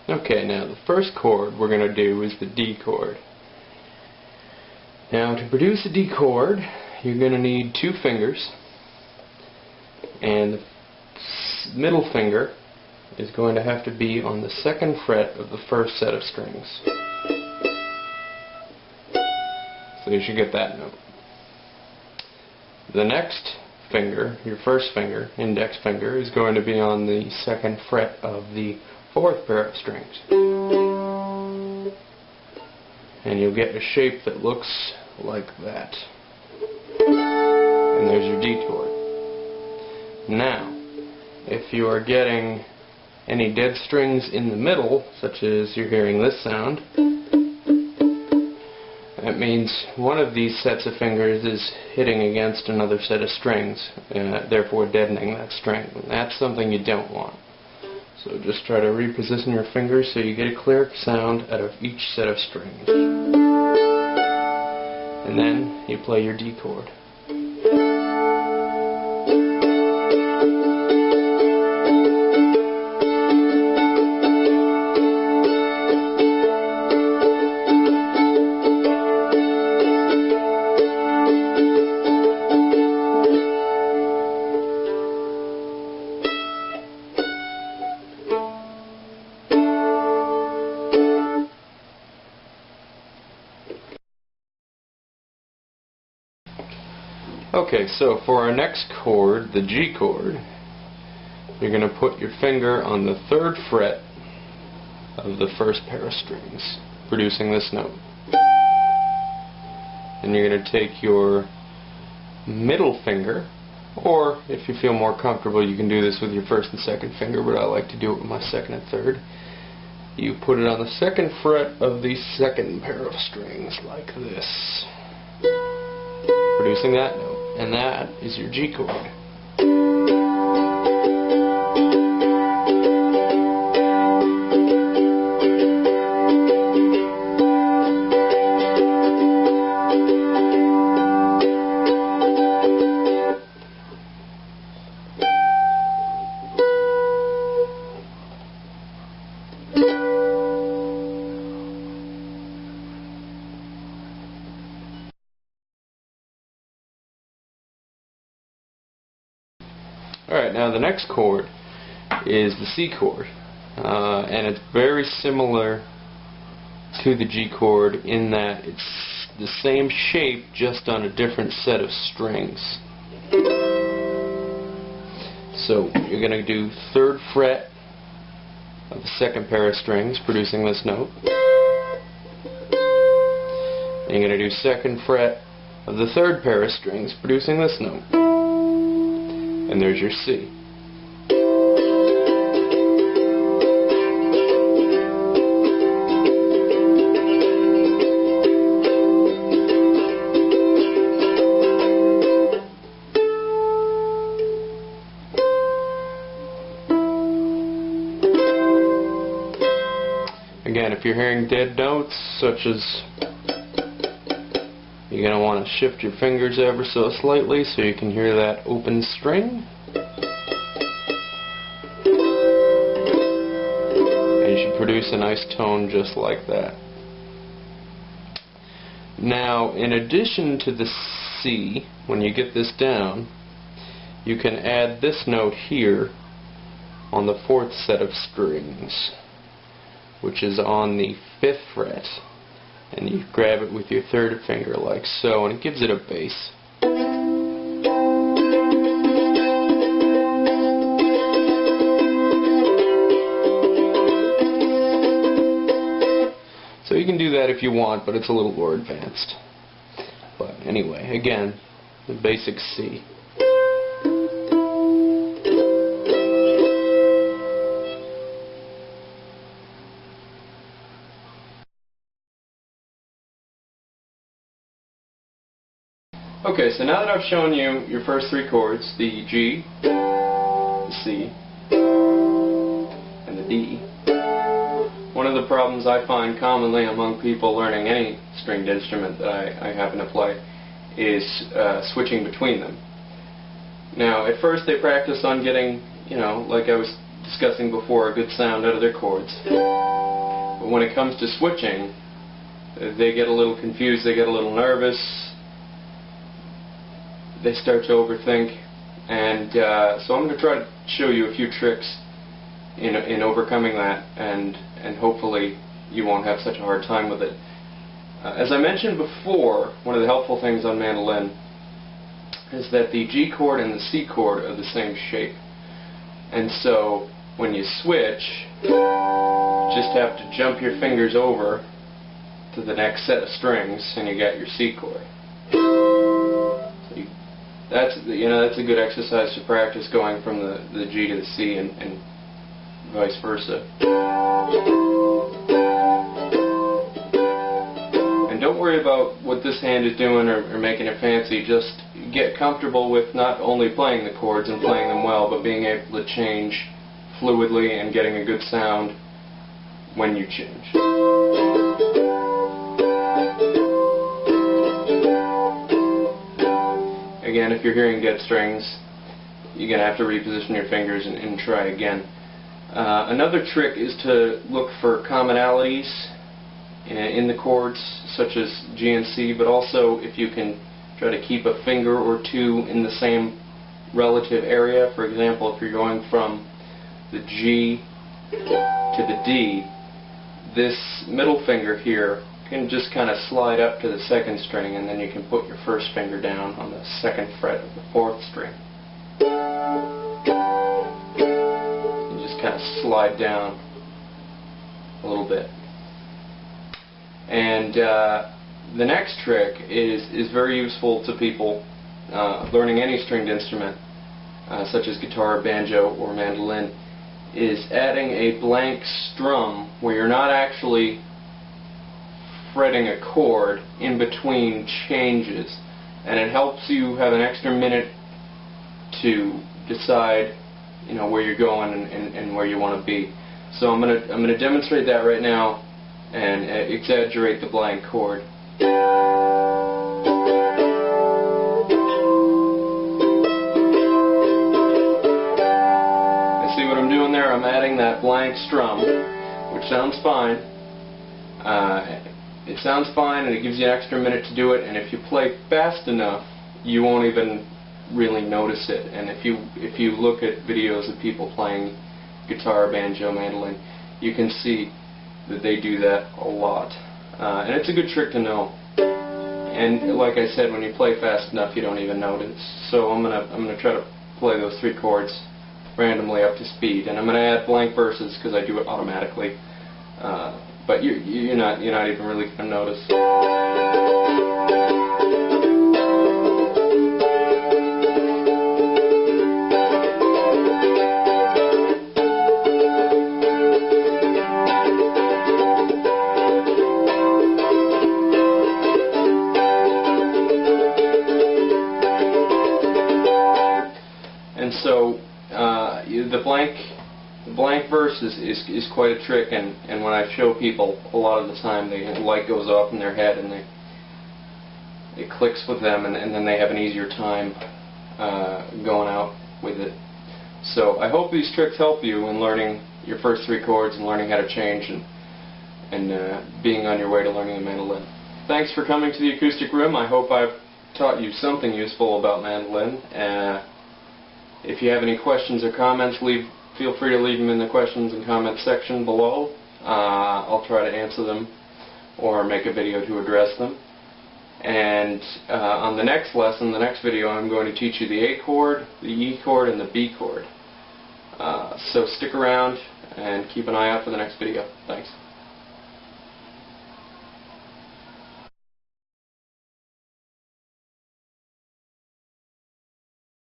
Okay, now the first chord we're going to do is the D chord. Now to produce a D chord, you're going to need two fingers, and the middle finger is going to have to be on the second fret of the first set of strings. So you should get that note. The next finger, your first finger, index finger, is going to be on the second fret of the fourth pair of strings. And you'll get a shape that looks like that. And there's your D chord. Now, if you are getting any dead strings in the middle, such as you're hearing this sound, that means one of these sets of fingers is hitting against another set of strings, therefore deadening that string. And that's something you don't want. So just try to reposition your fingers so you get a clear sound out of each set of strings. And then you play your D chord. Okay, so for our next chord, the G chord, you're going to put your finger on the third fret of the first pair of strings, producing this note. And you're going to take your middle finger, or if you feel more comfortable you can do this with your first and second finger, but I like to do it with my second and third. You put it on the second fret of the second pair of strings, like this, producing that note. And that is your G chord. Alright, now the next chord is the C chord, and it's very similar to the G chord in that it's the same shape just on a different set of strings. So you're going to do third fret of the second pair of strings, producing this note. And you're going to do second fret of the third pair of strings, producing this note. And there's your C. Again, if you're hearing dead notes, such as, you're going to want to shift your fingers ever so slightly so you can hear that open string. And you should produce a nice tone just like that. Now, in addition to the C, when you get this down, you can add this note here on the fourth set of strings, which is on the 5th fret. And you grab it with your third finger like so, and it gives it a bass. So you can do that if you want, but it's a little more advanced. But anyway, again, the basic C. Okay, so now that I've shown you your first three chords, the G, the C, and the D, one of the problems I find commonly among people learning any stringed instrument that I happen to play is switching between them. Now, at first they practice on getting, like I was discussing before, a good sound out of their chords. But when it comes to switching, they get a little confused, they get a little nervous, they start to overthink, and so I'm going to try to show you a few tricks in overcoming that, and hopefully you won't have such a hard time with it. As I mentioned before, one of the helpful things on mandolin is that the G chord and the C chord are the same shape. And so when you switch, you just have to jump your fingers over to the next set of strings and you got your C chord. So that's a good exercise to practice going from the G to the C and vice versa. And don't worry about what this hand is doing or making it fancy. Just get comfortable with not only playing the chords and playing them well, but being able to change fluidly and getting a good sound when you change. Again, if you're hearing dead strings, you're going to have to reposition your fingers and try again. Another trick is to look for commonalities in the chords, such as G and C, but also if you can try to keep a finger or two in the same relative area. For example, if you're going from the G to the D, this middle finger here can just kind of slide up to the second string, and then you can put your first finger down on the second fret of the fourth string. You just kind of slide down a little bit. And the next trick is very useful to people learning any stringed instrument, such as guitar, banjo, or mandolin, is adding a blank strum where you're not actually fretting a chord in between changes, and it helps you have an extra minute to decide, where you're going and where you want to be. So I'm gonna demonstrate that right now and exaggerate the blank chord. And see what I'm doing there? I'm adding that blank strum, which sounds fine. It sounds fine, and it gives you an extra minute to do it, and if you play fast enough, you won't even really notice it. And if you look at videos of people playing guitar, banjo, mandolin, you can see that they do that a lot. And it's a good trick to know. And like I said, when you play fast enough, you don't even notice. So I'm gonna try to play those three chords randomly up to speed, and I'm gonna add blank verses because I do it automatically. But you're not even really gonna notice. And so the blank verse is quite a trick, and when I show people, a lot of the time the light goes off in their head and it clicks with them, and then they have an easier time going out with it. So I hope these tricks help you in learning your first three chords and learning how to change and being on your way to learning the mandolin. Thanks for coming to the Acoustic Room. I hope I've taught you something useful about mandolin. If you have any questions or comments, feel free to leave them in the questions and comments section below. I'll try to answer them or make a video to address them. And on the next lesson, the next video, I'm going to teach you the A chord, the E chord, and the B chord. So stick around and keep an eye out for the next video. Thanks.